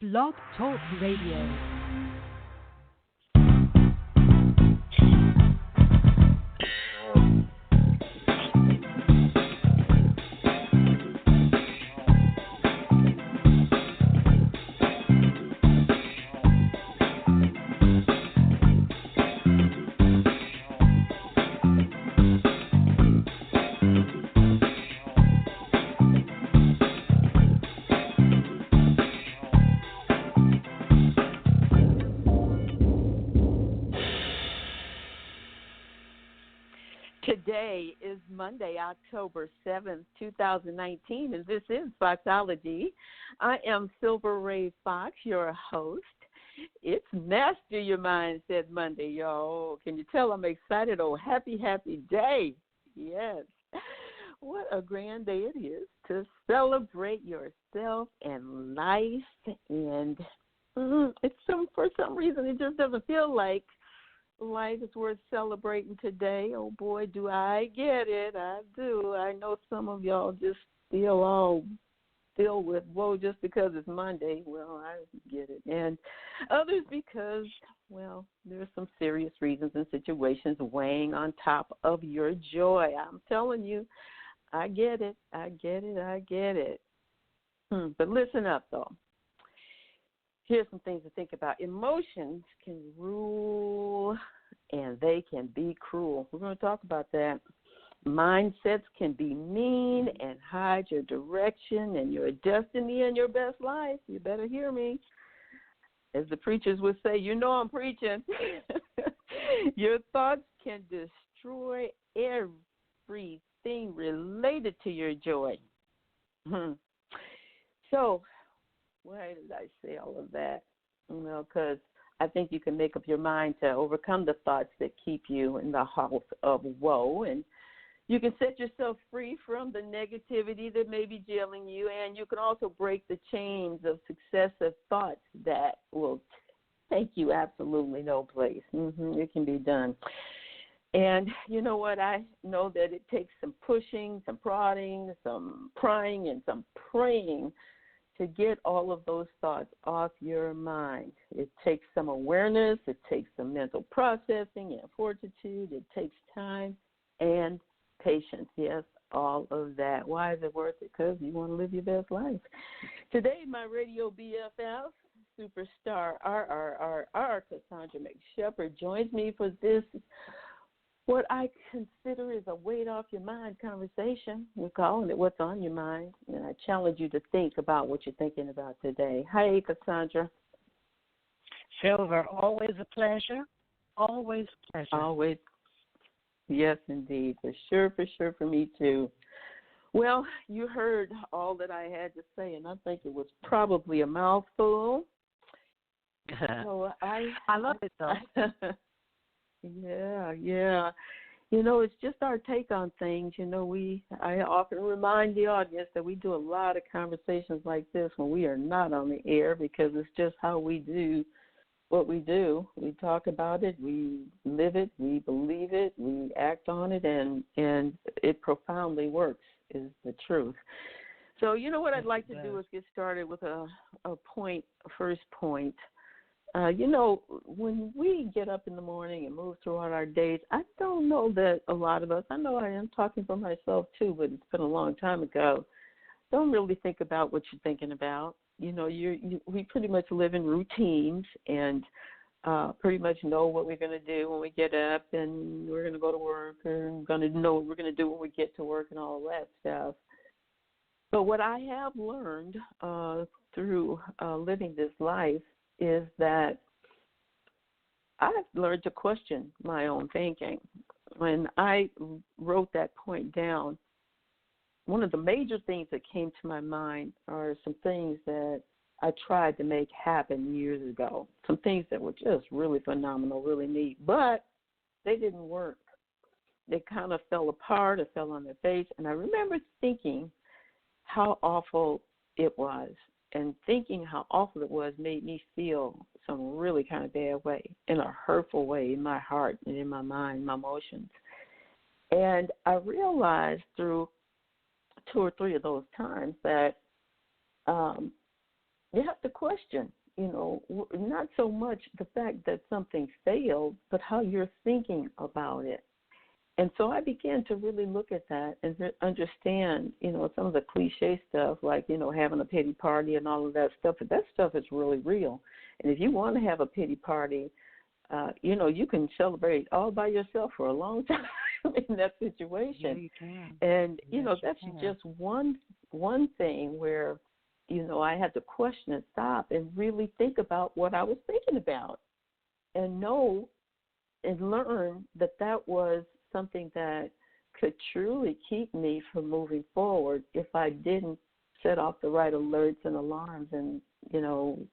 Blog Talk Radio. Today is Monday, October 7th, 2019, and this is Foxology. I am Silver Ray Fox, your host. It's Master Your Mindset Monday, y'all. Can you tell I'm excited? Oh, happy, happy day. Yes. What a grand day it is to celebrate yourself and life. And for some reason, it just doesn't feel like life is worth celebrating today. Oh, boy, do I get it. I do. I know some of y'all just feel all filled with woe just because it's Monday. Well, I get it. And others because, well, there's some serious reasons and situations weighing on top of your joy. I'm telling you, I get it. I get it. I get it. But listen up, though. Here's some things to think about. Emotions can rule and they can be cruel. We're going to talk about that. Mindsets can be mean and hide your direction and your destiny and your best life. You better hear me. As the preachers would say, you know I'm preaching. Your thoughts can destroy everything related to your joy. So, why did I say all of that? Because I think you can make up your mind to overcome the thoughts that keep you in the house of woe, and you can set yourself free from the negativity that may be jailing you, and you can also break the chains of successive thoughts that will take you absolutely no place. It can be done. And you know what? I know that it takes some pushing, some prodding, some prying, and some praying to get all of those thoughts off your mind. It takes some awareness, it takes some mental processing and fortitude, it takes time and patience. Yes, all of that. Why is it worth it? Because you want to live your best life. Today, my radio BFF, superstar RRRR, Cassandra McShepard, joins me for this what I consider is a weight off your mind conversation. We're calling it What's on Your Mind. And I challenge you to think about what you're thinking about today. Hi, Cassandra. Silver, always a pleasure. Always a pleasure. Always. Yes, indeed. For sure, for me too. Well, you heard all that I had to say, and I think it was probably a mouthful. So I love it, though. Yeah. It's just our take on things. I often remind the audience that we do a lot of conversations like this when we are not on the air because it's just how we do what we do. We talk about it, we live it, we believe it, we act on it, and it profoundly works is the truth. So what I'd like to do is get started with a first point. When we get up in the morning and move throughout our days, I don't know that a lot of us, I know I am talking for myself too, but it's been a long time ago, don't really think about what you're thinking about. We pretty much live in routines and pretty much know what we're going to do when we get up, and we're going to go to work, and going to know what we're going to do when we get to work and all that stuff. But what I have learned through living this life is that I've learned to question my own thinking. When I wrote that point down, one of the major things that came to my mind are some things that I tried to make happen years ago, some things that were just really phenomenal, really neat, but they didn't work. They kind of fell apart or fell on their face, and I remember thinking how awful it was. And thinking how awful it was made me feel some really kind of bad way, in a hurtful way in my heart and in my mind, my emotions. And I realized through 2 or 3 of those times that you have to question, not so much the fact that something failed, but how you're thinking about it. And so I began to really look at that and understand, some of the cliche stuff like, having a pity party and all of that stuff. But that stuff is really real. And if you want to have a pity party, you can celebrate all by yourself for a long time in that situation. Yeah, you can. And, Yes, that's you can. just one thing where, I had to question and stop and really think about what I was thinking about and know and learn that that was something that could truly keep me from moving forward if I didn't set off the right alerts and alarms and,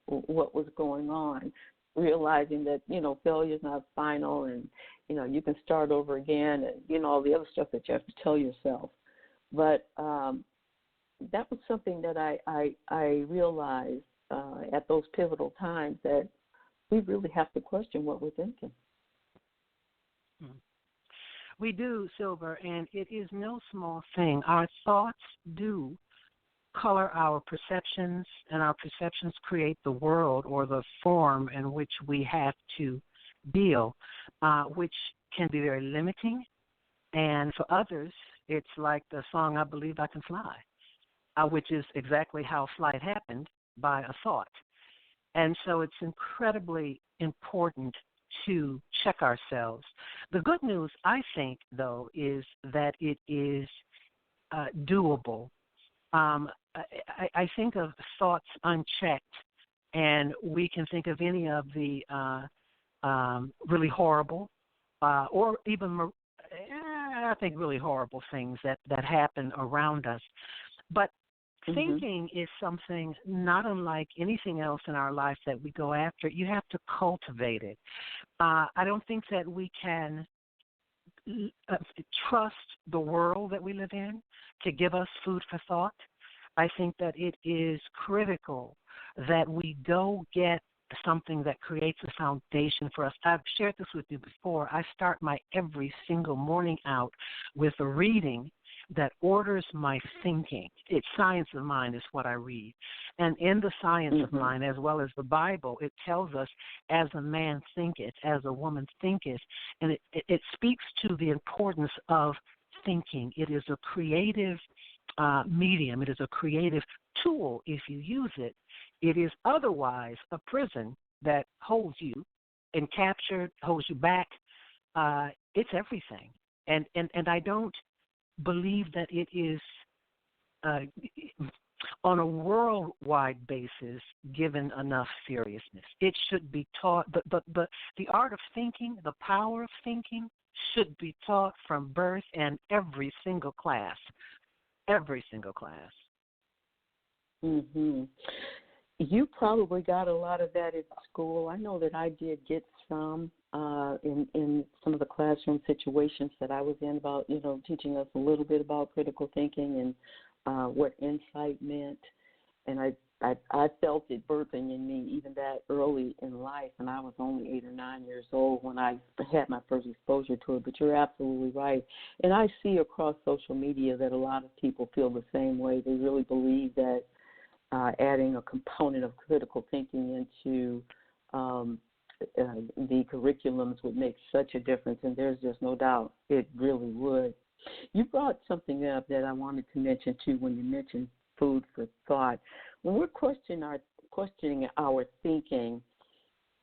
what was going on, realizing that, failure is not final and, you can start over again and, all the other stuff that you have to tell yourself. But that was something that I realized at those pivotal times that we really have to question what we're thinking. We do, Silver, and it is no small thing. Our thoughts do color our perceptions, and our perceptions create the world or the form in which we have to deal, which can be very limiting. And for others, it's like the song, I Believe I Can Fly, which is exactly how flight happened, by a thought. And so it's incredibly important to check ourselves. The good news, I think, though, is that it is doable. I think of thoughts unchecked, and we can think of any of the really horrible or even, I think, really horrible things that happen around us. But thinking is something not unlike anything else in our life that we go after. You have to cultivate it. I don't think that we can trust the world that we live in to give us food for thought. I think that it is critical that we go get something that creates a foundation for us. I've shared this with you before. I start my every single morning out with a reading that orders my thinking. It's Science of Mind is what I read. And in the Science of Mind, as well as the Bible, it tells us, as a man thinketh, as a woman thinketh, and it speaks to the importance of thinking. It is a creative medium. It is a creative tool if you use it. It is otherwise a prison that holds you and captured, holds you back. It's everything. And I don't believe that it is on a worldwide basis given enough seriousness. It should be taught. The art of thinking, the power of thinking, should be taught from birth and every single class. Every single class. You probably got a lot of that at school. I know that I did get some in some of the classroom situations that I was in about, teaching us a little bit about critical thinking and what insight meant. And I felt it birthing in me even that early in life, and I was only 8 or 9 years old when I had my first exposure to it. But you're absolutely right. And I see across social media that a lot of people feel the same way. They really believe that adding a component of critical thinking into the curriculums would make such a difference, and there's just no doubt it really would. You brought something up that I wanted to mention, too, when you mentioned food for thought. When we're questioning our thinking,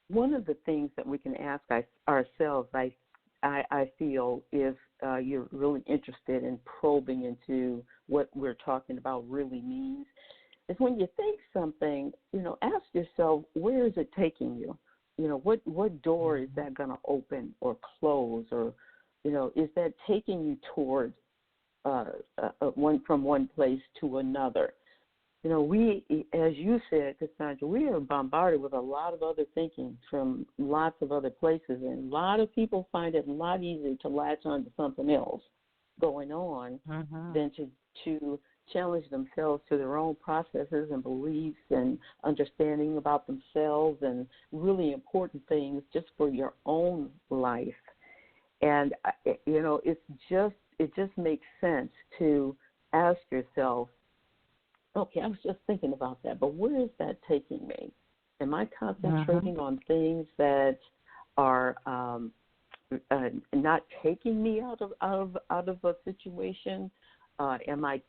one of the things that we can ask ourselves, I feel, if you're really interested in probing into what we're talking about really means, is when you think something, ask yourself, where is it taking you? What door is that going to open or close, or, is that taking you towards from one place to another? We, as you said, Cassandra, we are bombarded with a lot of other thinking from lots of other places, and a lot of people find it a lot easier to latch on to something else going on than to challenge themselves to their own processes and beliefs and understanding about themselves and really important things just for your own life. And, it just makes sense to ask yourself, Okay, I was just thinking about that, but where is that taking me? Am I concentrating on things that are not taking me out of a situation? Am I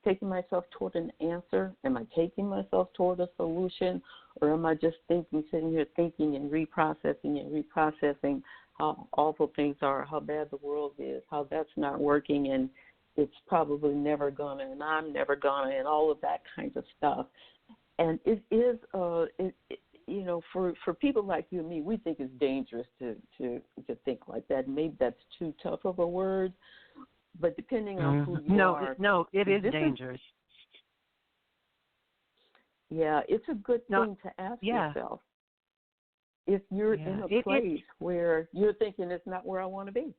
taking myself toward an answer? Am I taking myself toward a solution? Or am I just sitting here thinking and reprocessing how awful things are, how bad the world is, how that's not working, and it's probably never gonna, and I'm never gonna, and all of that kind of stuff. And it is, for people like you and me, we think it's dangerous to think like that. Maybe that's too tough of a word, but depending on who you are. No, it is dangerous. It's a good thing to ask yourself if you're in a place where you're thinking it's not where I want to be.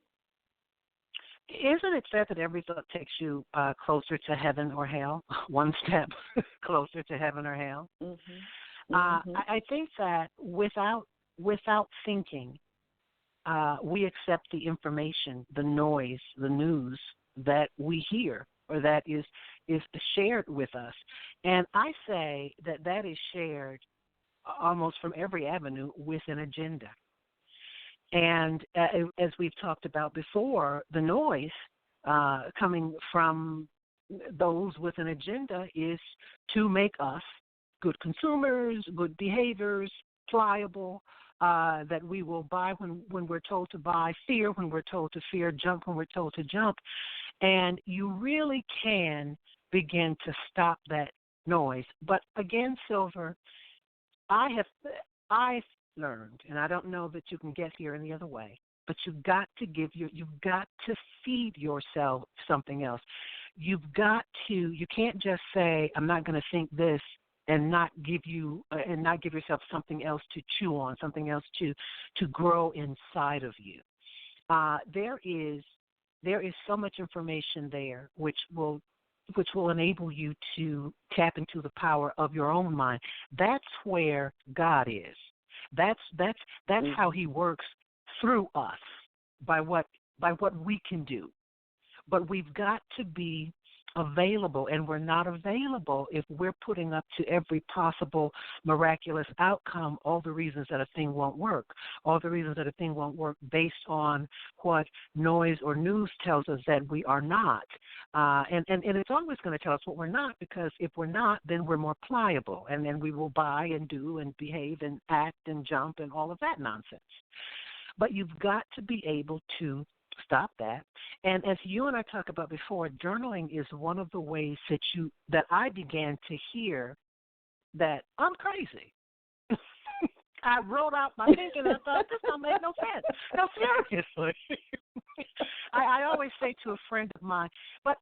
Isn't it said that every thought takes you closer to heaven or hell, one step closer to heaven or hell? I think that without thinking, we accept the information, the noise, the news that we hear or that is shared with us. And I say that is shared almost from every avenue with an agenda. And as we've talked about before, the noise coming from those with an agenda is to make us good consumers, good behaviors, pliable, that we will buy when we're told to buy, fear when we're told to fear, jump when we're told to jump. And you really can begin to stop that noise. But again, Silver, I've learned, and I don't know that you can get here any other way, but you've got to feed yourself something else. You can't just say, I'm not going to think this, and not give yourself something else to chew on, something else to grow inside of you. There is so much information there which will enable you to tap into the power of your own mind. That's where God is. That's how He works through us by what we can do. But we've got to be available, and we're not available if we're putting up to every possible miraculous outcome all the reasons that a thing won't work, all the reasons that a thing won't work based on what noise or news tells us that we are not. And it's always going to tell us what we're not, because if we're not, then we're more pliable, and then we will buy and do and behave and act and jump and all of that nonsense. But you've got to be able to stop that. And as you and I talked about before, journaling is one of the ways that I began to hear that I'm crazy. I wrote out my thinking and I thought, this don't make no sense. No, seriously. I always say to a friend of mine, but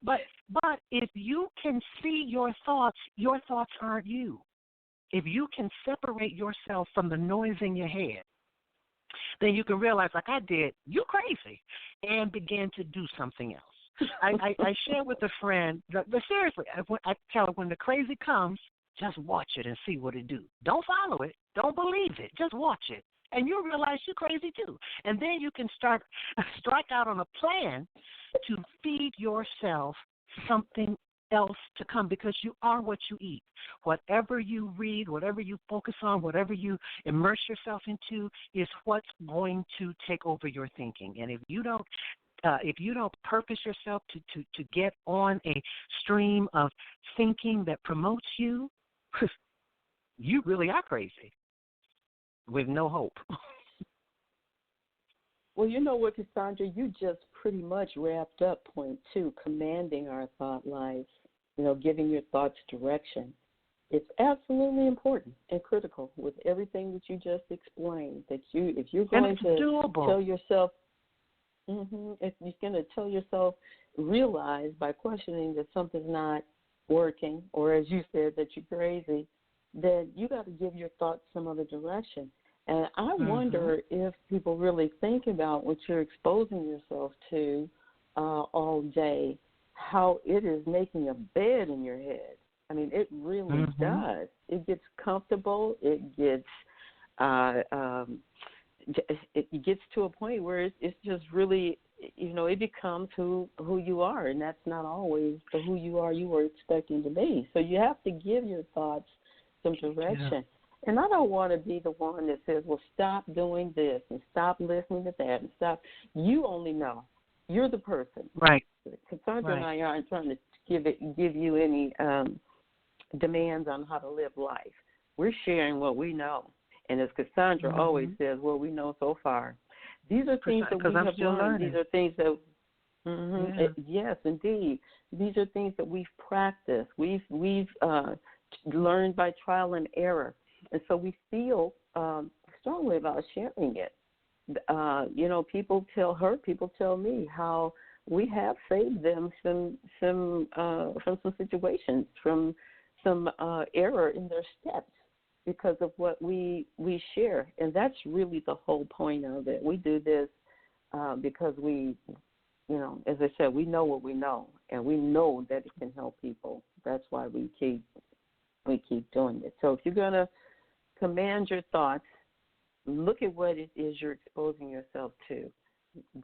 if you can see your thoughts aren't you. If you can separate yourself from the noise in your head, then you can realize, like I did, you're crazy, and begin to do something else. I share with a friend, but seriously, I tell her, when the crazy comes, just watch it and see what it do. Don't follow it. Don't believe it. Just watch it. And you'll realize you're crazy too. And then you can strike out on a plan to feed yourself something else to come, because you are what you eat. Whatever you read, whatever you focus on, whatever you immerse yourself into is what's going to take over your thinking. And if you don't purpose yourself to get on a stream of thinking that promotes you, you really are crazy with no hope. Well, you know what, Cassandra, you just pretty much wrapped up point 2, commanding our thought life, giving your thoughts direction. It's absolutely important and critical with everything that you just explained, that if you're going to tell yourself, if you're going to tell yourself, realize by questioning that something's not working, or as you said, that you're crazy, then you got to give your thoughts some other direction. And I wonder if people really think about what you're exposing yourself to all day, how it is making a bed in your head. I mean, it really does. It gets comfortable. It gets to a point where it's just really it becomes who you are, and that's not always the who you are you were expecting to be. So you have to give your thoughts some direction. Yeah. And I don't want to be the one that says, well, stop doing this and stop listening to that and stop. You only know. You're the person. Right. Cassandra and I aren't trying to give you any demands on how to live life. We're sharing what we know. And as Cassandra always says, what we know so far. These are things that we have learned. These are things that, yes, indeed. These are things that we've practiced. We've learned by trial and error. And so we feel strongly about sharing it. People tell me how we have saved them from some situations, from some error in their steps because of what we share. And that's really the whole point of it. We do this because we, as I said, we know what we know, and we know that it can help people. That's why we keep doing it. So if you're going to command your thoughts, look at what it is you're exposing yourself to.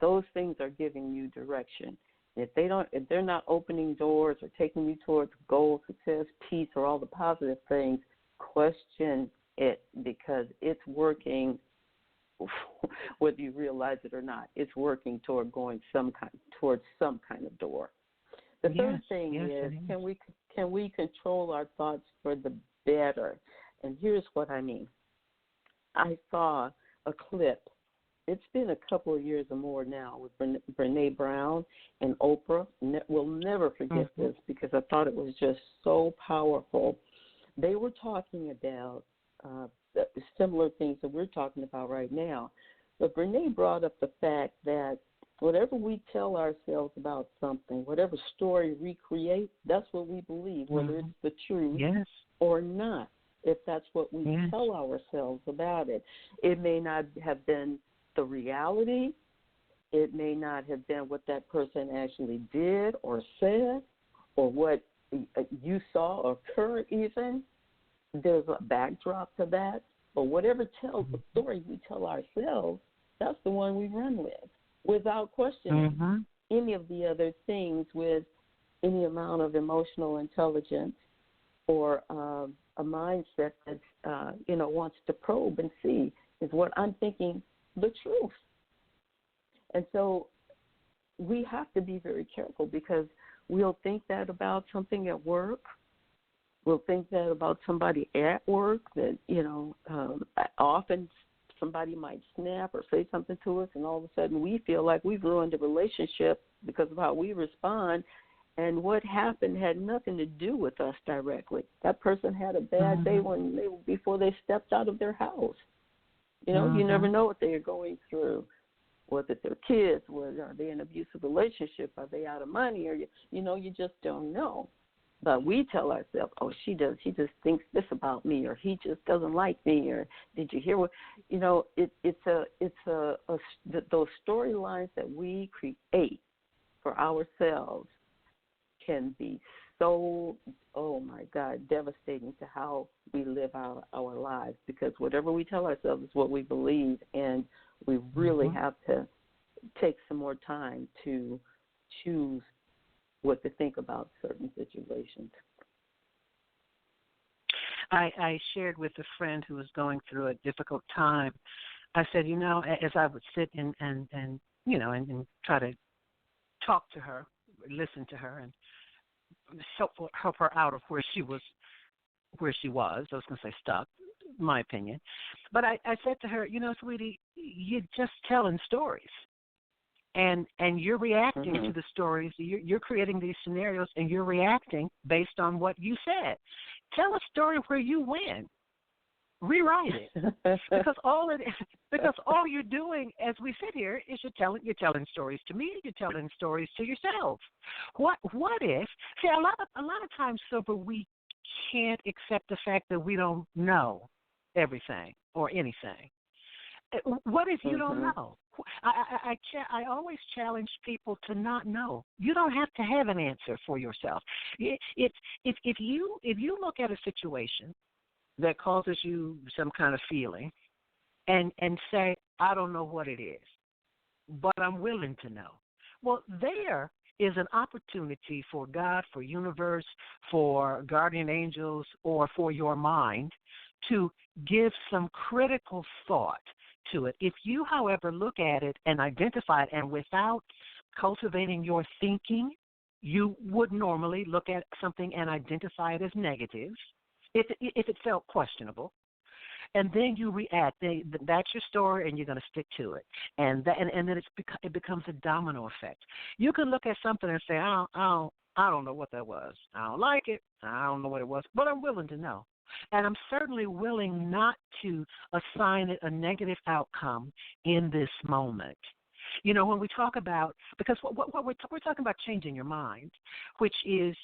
Those things are giving you direction. If they're not opening doors or taking you towards goal, success, peace, or all the positive things, question it, because it's working, whether you realize it or not. It's working toward going towards some kind of door. The third thing is, can we control our thoughts for the better? And here's what I mean. I saw a clip. It's been a couple of years or more now with Brene Brown and Oprah. We'll never forget this because I thought it was just so powerful. They were talking about similar things that we're talking about right now. But Brene brought up the fact that whatever we tell ourselves about something, whatever story we create, that's what we believe, whether it's the truth or not. If that's what we tell ourselves about it. It may not have been the reality. It may not have been what that person actually did or said or what you saw occur even. There's a backdrop to that. But whatever tells the story we tell ourselves, that's the one we run with without questioning any of the other things with any amount of emotional intelligence or a mindset that wants to probe and see, is what I'm thinking the truth. And so we have to be very careful because we'll think that about something at work. We'll think that about somebody at work that, often somebody might snap or say something to us, and all of a sudden we feel like we've ruined the relationship because of how we respond. And what happened had nothing to do with us directly. That person had a bad day before they stepped out of their house. You never know what they are going through. Whether they're kids, are they in an abusive relationship, are they out of money, or you just don't know. But we tell ourselves, oh, he just thinks this about me, or he just doesn't like me, or did you hear what? Those storylines that we create for ourselves can be so, oh my God, devastating to how we live our lives, because whatever we tell ourselves is what we believe, and we really have to take some more time to choose what to think about certain situations. I shared with a friend who was going through a difficult time. I said, as I would sit and try to talk to her, listen to her, and help her out of where she was. I was going to say stuck, my opinion. But I said to her, sweetie, you're just telling stories. And you're reacting to the stories. You're creating these scenarios, and you're reacting based on what you said. Tell a story where you win. Rewrite it, because all you're doing as we sit here is you're telling stories to me. You're telling stories to yourself. What if? See, a lot of times, Silver, we can't accept the fact that we don't know everything or anything. What if you don't know? I always challenge people to not know. You don't have to have an answer for yourself. If you look at a situation that causes you some kind of feeling and say, I don't know what it is, but I'm willing to know. Well, there is an opportunity for God, for universe, for guardian angels, or for your mind to give some critical thought to it. If you, however, look at it and identify it, and without cultivating your thinking, you would normally look at something and identify it as negative if it felt questionable. And then you react. That's your story, and you're going to stick to it. And then it becomes a domino effect. You can look at something and say, I don't know what that was. I don't like it. I don't know what it was, but I'm willing to know. And I'm certainly willing not to assign it a negative outcome in this moment. You know, when we talk about, because what we're talking about changing your mind, which is,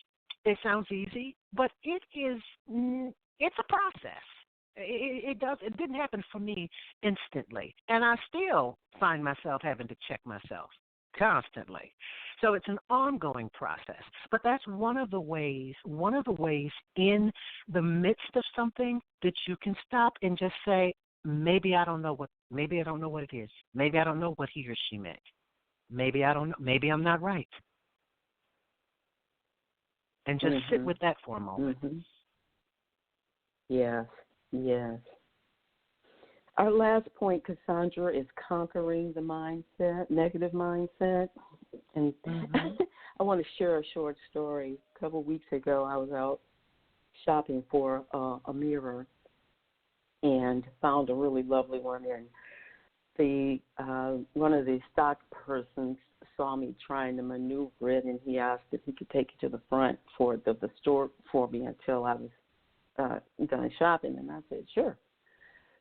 it sounds easy, but it's a process. It didn't happen for me instantly, and I still find myself having to check myself constantly. So it's an ongoing process. But that's one of the ways in the midst of something that you can stop and just say, maybe I don't know what it is. Maybe I don't know what he or she meant. Maybe I don't know. Maybe I'm not right. And just sit with that for a moment. Yes. Yes. Our last point, Cassandra, is conquering the mindset, negative mindset. And I want to share a short story. A couple of weeks ago, I was out shopping for a mirror and found a really lovely one. And one of the stock persons saw me trying to maneuver it, and he asked if he could take it to the front for the store for me until I was done shopping, and I said, sure.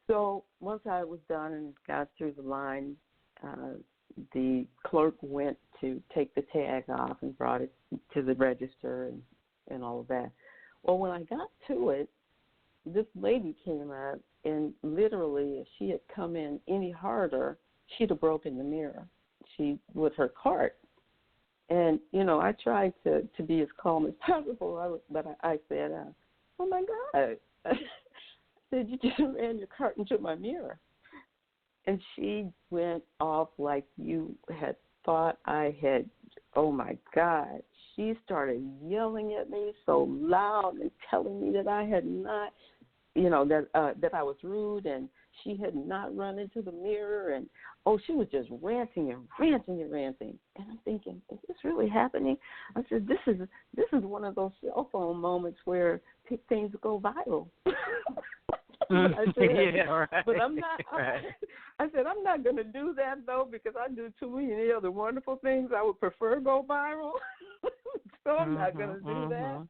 So once I was done and got through the line, the clerk went to take the tag off and brought it to the register and all of that. Well, when I got to it, this lady came up, and literally, if she had come in any harder, she'd have broken the mirror. With her cart. And, you know, I tried to be as calm as possible, but I said, oh, my God. I said, you just ran your cart into my mirror. And she went off like you had thought I had, oh, my God. She started yelling at me so loud and telling me that I had not, you know, that I was rude and she had not run into the mirror. And, she was just ranting and ranting and ranting. And I'm thinking, is this really happening? I said, this is one of those cell phone moments where things go viral. I said, yeah, right. But I'm not. Right. I said, I'm not going to do that, though, because I do too many other wonderful things I would prefer go viral. So I'm not going to do that.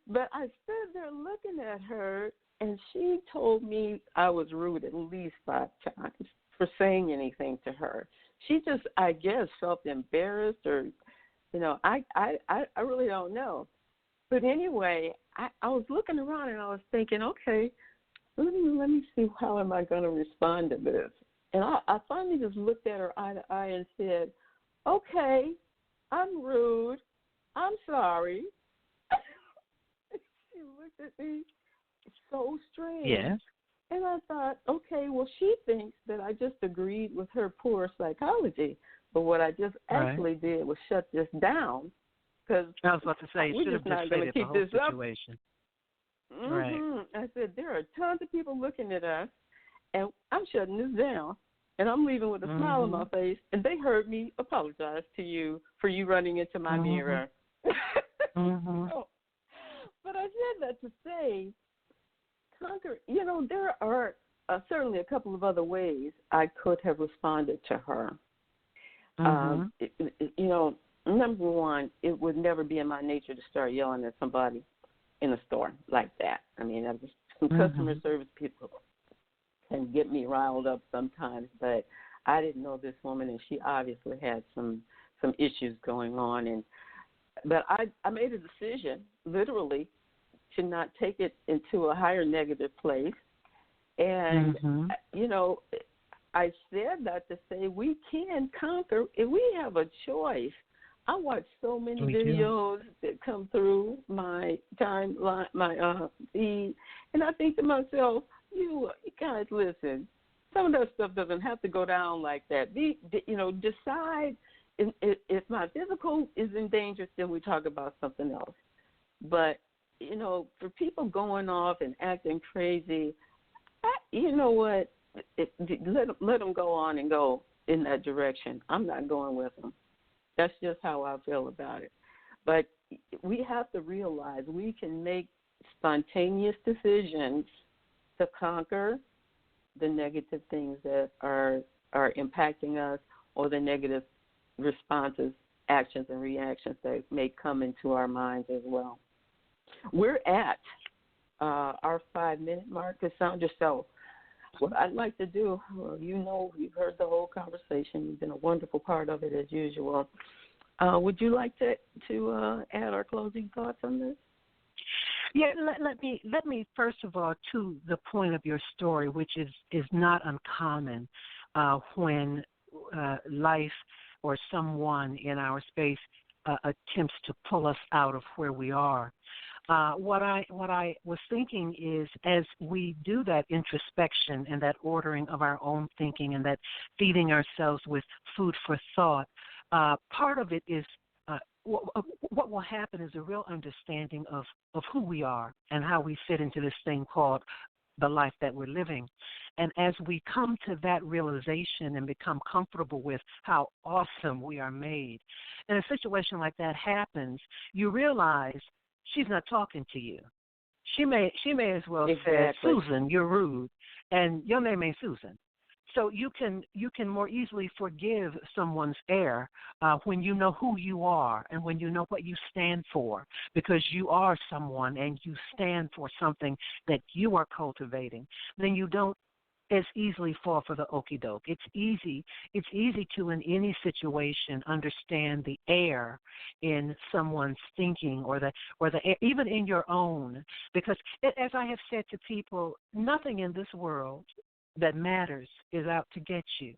But I stood there looking at her, and she told me I was rude at least 5 times for saying anything to her. She just, I guess, felt embarrassed, or, you know, I really don't know. But anyway, I was looking around and I was thinking, okay, let me see how am I going to respond to this. And I finally just looked at her eye to eye and said, okay, I'm rude. I'm sorry. She looked at me so strange. Yes. And I thought, okay, well, she thinks that I just agreed with her poor psychology. But what I just actually did was shut this down. Because I was about to say, you should have just stated the whole situation. Right. I said, there are tons of people looking at us, and I'm shutting this down. And I'm leaving with a smile on my face. And they heard me apologize to you for you running into my mirror. So, but I said that to say, conquer, you know, there are certainly a couple of other ways I could have responded to her. You know, number one, it would never be in my nature to start yelling at somebody in a store like that. I mean, some customer service people can get me riled up sometimes, but I didn't know this woman, and she obviously had some issues going on. But I made a decision, literally, to not take it into a higher negative place. And, you know, I said that to say we can conquer if we have a choice. I watch so many videos that come through my timeline, my feed, and I think to myself, you guys, listen, some of that stuff doesn't have to go down like that. You know, decide if my physical is in danger, then we talk about something else. But, for people going off and acting crazy, you know what? Let them go on and go in that direction. I'm not going with them. That's just how I feel about it. But we have to realize we can make spontaneous decisions to conquer the negative things that are impacting us, or the negative responses, actions, and reactions that may come into our minds as well. We're at our 5-minute mark, Cassandra. So what I'd like to do, you've heard the whole conversation. You've been a wonderful part of it as usual. Would you like to add our closing thoughts on this? Yeah, let me first of all, to the point of your story, which is not uncommon when life or someone in our space attempts to pull us out of where we are. What I was thinking is, as we do that introspection and that ordering of our own thinking and that feeding ourselves with food for thought, part of it is what will happen is a real understanding of who we are and how we fit into this thing called the life that we're living. And as we come to that realization and become comfortable with how awesome we are made, and a situation like that happens, you realize she's not talking to you. She may as well say, Susan, you're rude, and your name ain't Susan. So you can more easily forgive someone's error when you know who you are and when you know what you stand for, because you are someone and you stand for something that you are cultivating. Then you don't as easily fall for the okie doke. It's easy to, in any situation, understand the error in someone's thinking or the even in your own, because as I have said to people, nothing in this world that matters is out to get you.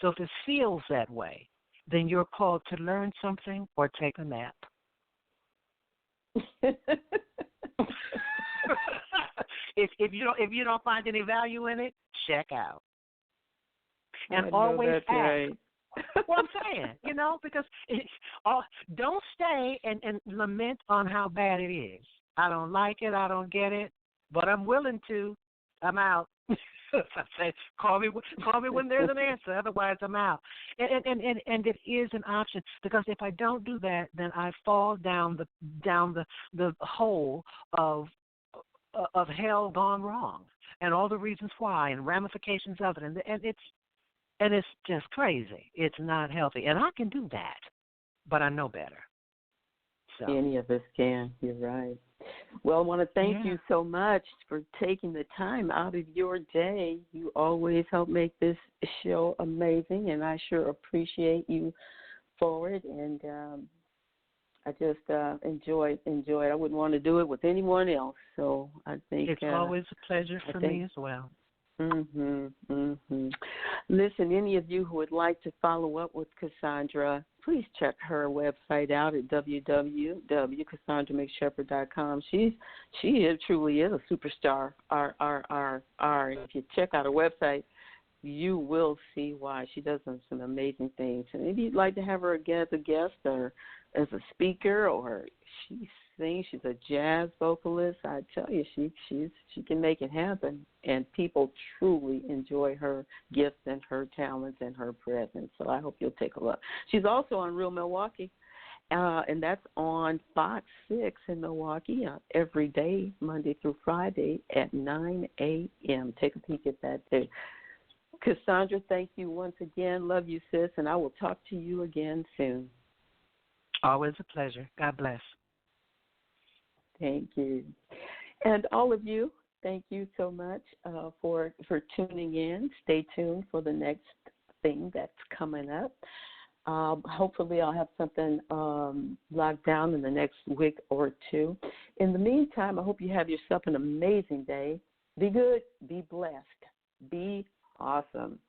So if it feels that way, then you're called to learn something or take a nap. If you don't find any value in it, check out. And always ask. Right. Well, I'm saying, because don't stay and lament on how bad it is. I don't like it, I don't get it, but I'm willing to. I'm out. I say, call me when there's an answer. Otherwise, I'm out. And it is an option, because if I don't do that, then I fall down the hole of hell gone wrong, and all the reasons why and ramifications of it, and it's just crazy. It's not healthy, and I can do that, but I know better. So. Any of us can. You're right. Well, I want to thank you so much for taking the time out of your day. You always help make this show amazing, and I sure appreciate you for it. And I just enjoy it. I wouldn't want to do it with anyone else. So I think it's always a pleasure for me as well. Listen, any of you who would like to follow up with Cassandra, please check her website out at www.CassandraMcShepherd.com. She truly is a superstar. If you check out her website, you will see why. She does some amazing things. And maybe you'd like to have her as a guest or as a speaker, or she sings. She's a jazz vocalist. I tell you, she can make it happen. And people truly enjoy her gifts and her talents and her presence. So I hope you'll take a look. She's also on Real Milwaukee, and that's on Fox 6 in Milwaukee every day, Monday through Friday at 9 a.m. Take a peek at that too. Cassandra, thank you once again. Love you, sis, and I will talk to you again soon. Always a pleasure. God bless. Thank you. And all of you, thank you so much for tuning in. Stay tuned for the next thing that's coming up. Hopefully I'll have something locked down in the next week or two. In the meantime, I hope you have yourself an amazing day. Be good, be blessed, be awesome.